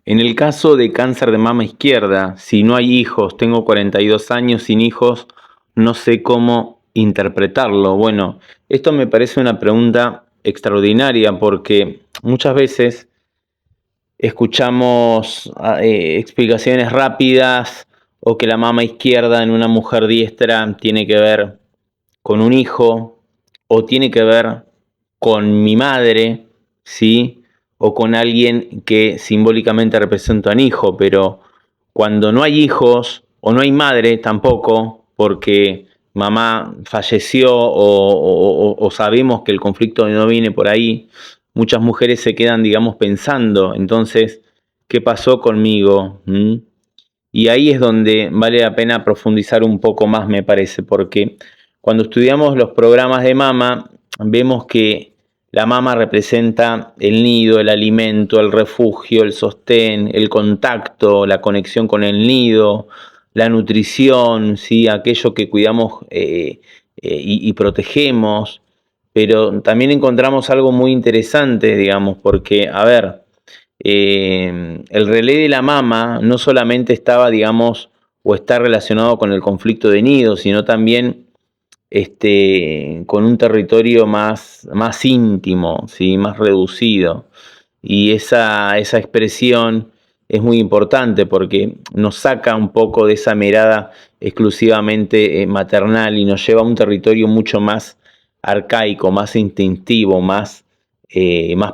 En el caso de cáncer de mama izquierda, si no hay hijos, tengo 42 años sin hijos, no sé cómo interpretarlo. Bueno, esto me parece una pregunta extraordinaria porque muchas veces escuchamos explicaciones rápidas o que la mama izquierda en una mujer diestra tiene que ver con un hijo o tiene que ver con mi madre, ¿sí? O con alguien que simbólicamente representa a un hijo, pero cuando no hay hijos o no hay madre tampoco, porque mamá falleció o sabemos que el conflicto no viene por ahí, muchas mujeres se quedan, digamos, pensando, entonces, ¿qué pasó conmigo? Y ahí es donde vale la pena profundizar un poco más, me parece, porque cuando estudiamos los programas de mama, vemos que la mama representa el nido, el alimento, el refugio, el sostén, el contacto, la conexión con el nido, la nutrición, ¿sí? Aquello que cuidamos y protegemos. Pero también encontramos algo muy interesante, digamos, porque, a ver, el relé de la mama no solamente estaba, digamos, o está relacionado con el conflicto de nido, sino también con un territorio más íntimo, ¿sí? Más reducido. Y esa expresión es muy importante porque nos saca un poco de esa mirada exclusivamente maternal y nos lleva a un territorio mucho más arcaico, más instintivo, más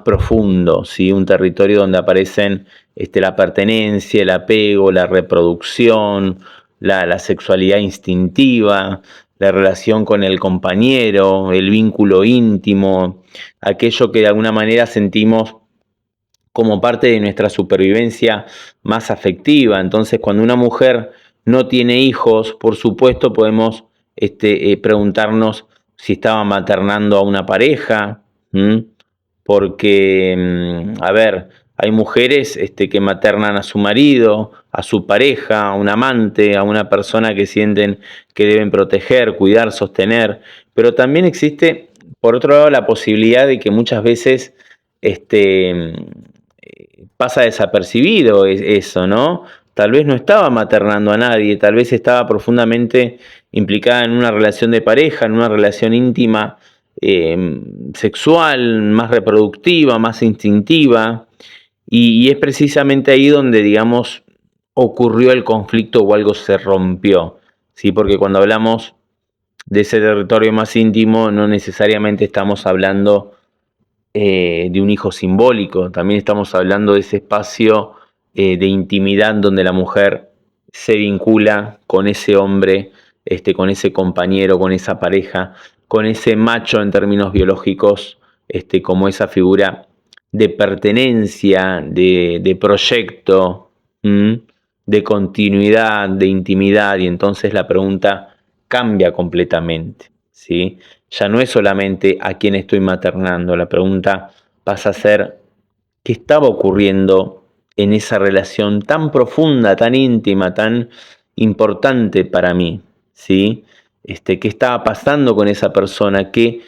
profundo, ¿sí? Un territorio donde aparecen la pertenencia, el apego, la reproducción, la sexualidad instintiva, la relación con el compañero, el vínculo íntimo, aquello que de alguna manera sentimos como parte de nuestra supervivencia más afectiva. Entonces, cuando una mujer no tiene hijos, por supuesto podemos preguntarnos si estaba maternando a una pareja, ¿m? Porque, a ver, hay mujeres que maternan a su marido, a su pareja, a un amante, a una persona que sienten que deben proteger, cuidar, sostener, pero también existe, por otro lado, la posibilidad de que muchas veces pasa desapercibido eso, ¿no? Tal vez no estaba maternando a nadie, tal vez estaba profundamente implicada en una relación de pareja, en una relación íntima, sexual, más reproductiva, más instintiva, y es precisamente ahí donde, digamos, ocurrió el conflicto o algo se rompió, ¿sí? Porque cuando hablamos de ese territorio más íntimo, no necesariamente estamos hablando de un hijo simbólico, también estamos hablando de ese espacio de intimidad donde la mujer se vincula con ese hombre, con ese compañero, con esa pareja, con ese macho en términos biológicos, como esa figura de pertenencia, de proyecto, de continuidad, de intimidad, y entonces la pregunta cambia completamente, ¿sí? Ya no es solamente a quién estoy maternando, la pregunta pasa a ser qué estaba ocurriendo en esa relación tan profunda, tan íntima, tan importante para mí, ¿sí? Qué estaba pasando con esa persona, qué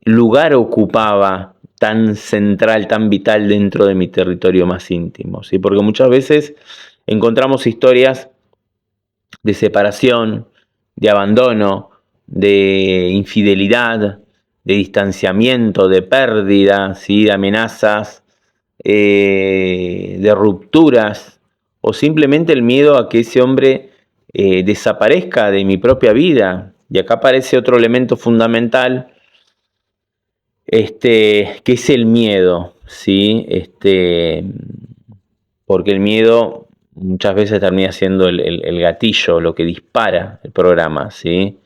lugar ocupaba tan central, tan vital dentro de mi territorio más íntimo, ¿sí? Porque muchas veces encontramos historias de separación, de abandono, de infidelidad, de distanciamiento, de pérdida, ¿sí? De amenazas, de rupturas, o simplemente el miedo a que ese hombre desaparezca de mi propia vida. Y acá aparece otro elemento fundamental, que es el miedo, ¿sí? Porque el miedo muchas veces termina siendo el gatillo, lo que dispara el programa, ¿sí?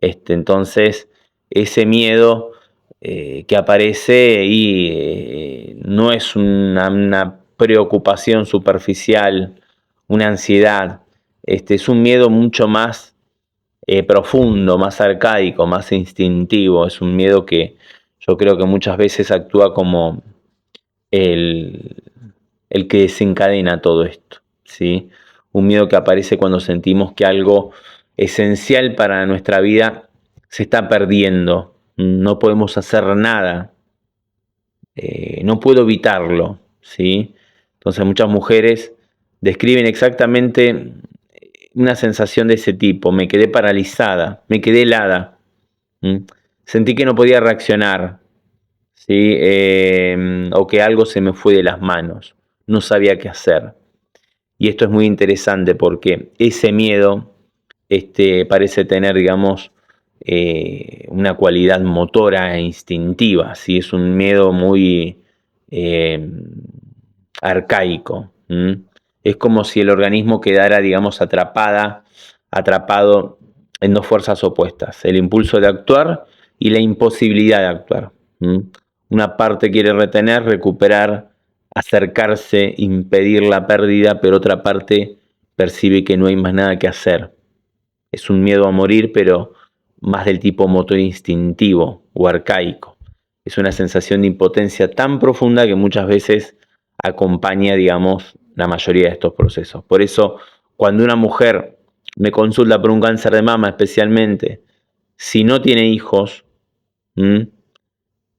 Entonces, ese miedo que aparece y no es una preocupación superficial, una ansiedad, es un miedo mucho más profundo, más arcaico, más instintivo, es un miedo que yo creo que muchas veces actúa como el, el que desencadena todo esto, ¿sí? Un miedo que aparece cuando sentimos que algo esencial para nuestra vida se está perdiendo, no podemos hacer nada, no puedo evitarlo, ¿sí? Entonces muchas mujeres describen exactamente una sensación de ese tipo. Me quedé paralizada, me quedé helada. Sentí que no podía reaccionar, ¿sí? O que algo se me fue de las manos. No sabía qué hacer. Y esto es muy interesante porque ese miedo parece tener, digamos, una cualidad motora e instintiva, ¿sí? Es un miedo muy arcaico. Es como si el organismo quedara, digamos, atrapado en dos fuerzas opuestas, el impulso de actuar y la imposibilidad de actuar. Una parte quiere retener, recuperar, acercarse, impedir la pérdida, pero otra parte percibe que no hay más nada que hacer. Es un miedo a morir, pero más del tipo motor instintivo o arcaico. Es una sensación de impotencia tan profunda que muchas veces acompaña, digamos, la mayoría de estos procesos. Por eso, cuando una mujer me consulta por un cáncer de mama, especialmente si no tiene hijos,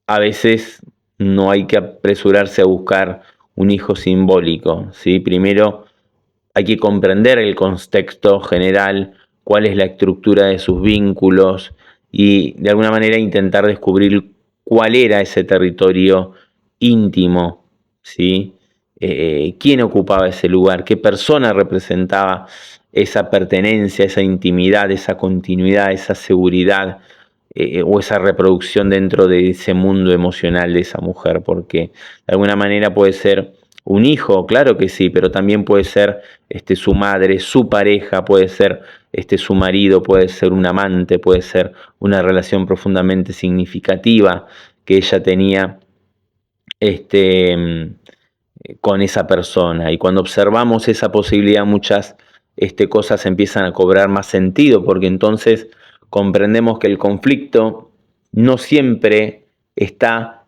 a veces no hay que apresurarse a buscar un hijo simbólico, ¿sí? Primero hay que comprender el contexto general, cuál es la estructura de sus vínculos y de alguna manera intentar descubrir cuál era ese territorio íntimo, ¿sí? Quién ocupaba ese lugar, qué persona representaba esa pertenencia, esa intimidad, esa continuidad, esa seguridad o esa reproducción dentro de ese mundo emocional de esa mujer, porque de alguna manera puede ser un hijo, claro que sí, pero también puede ser su madre, su pareja, puede ser su marido, puede ser un amante, puede ser una relación profundamente significativa que ella tenía con esa persona. Y cuando observamos esa posibilidad, muchas cosas empiezan a cobrar más sentido, porque entonces comprendemos que el conflicto no siempre está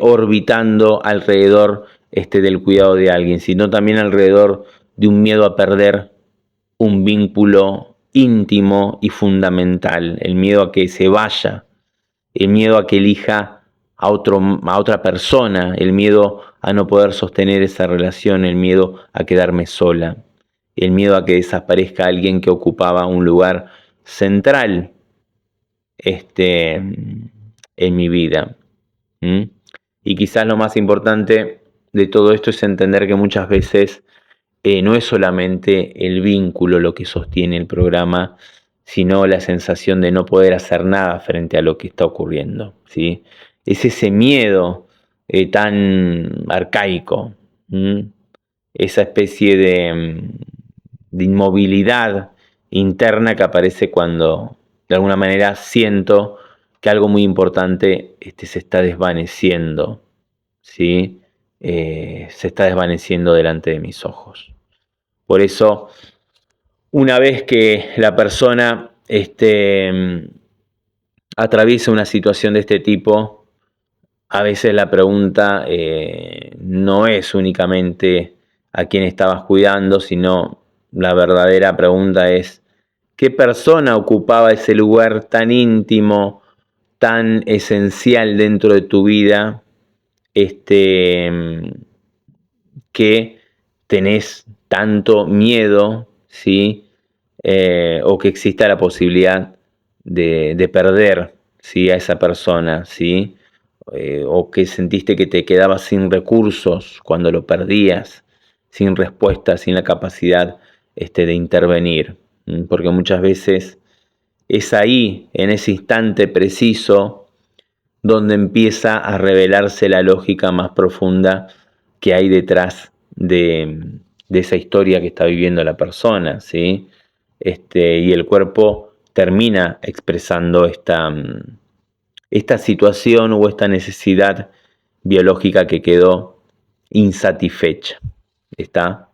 orbitando alrededor del cuidado de alguien, sino también alrededor de un miedo a perder un vínculo íntimo y fundamental, el miedo a que se vaya, el miedo a que elija a otra persona, el miedo a no poder sostener esa relación, el miedo a quedarme sola, el miedo a que desaparezca alguien que ocupaba un lugar central en mi vida. Y quizás lo más importante de todo esto es entender que muchas veces no es solamente el vínculo lo que sostiene el programa, sino la sensación de no poder hacer nada frente a lo que está ocurriendo, ¿sí? Es ese miedo tan arcaico, esa especie de inmovilidad interna que aparece cuando de alguna manera siento que algo muy importante se está desvaneciendo, ¿sí? Se está desvaneciendo delante de mis ojos. Por eso, una vez que la persona atraviesa una situación de este tipo, a veces la pregunta no es únicamente a quién estabas cuidando, sino la verdadera pregunta es ¿qué persona ocupaba ese lugar tan íntimo, tan esencial dentro de tu vida, que tenés tanto miedo, ¿sí? O que exista la posibilidad de perder, ¿sí? A esa persona, ¿sí? O que sentiste que te quedabas sin recursos cuando lo perdías, sin respuesta, sin la capacidad de intervenir. Porque muchas veces es ahí, en ese instante preciso, donde empieza a revelarse la lógica más profunda que hay detrás de esa historia que está viviendo la persona, ¿sí? Y el cuerpo termina expresando esta situación o esta necesidad biológica que quedó insatisfecha, ¿está?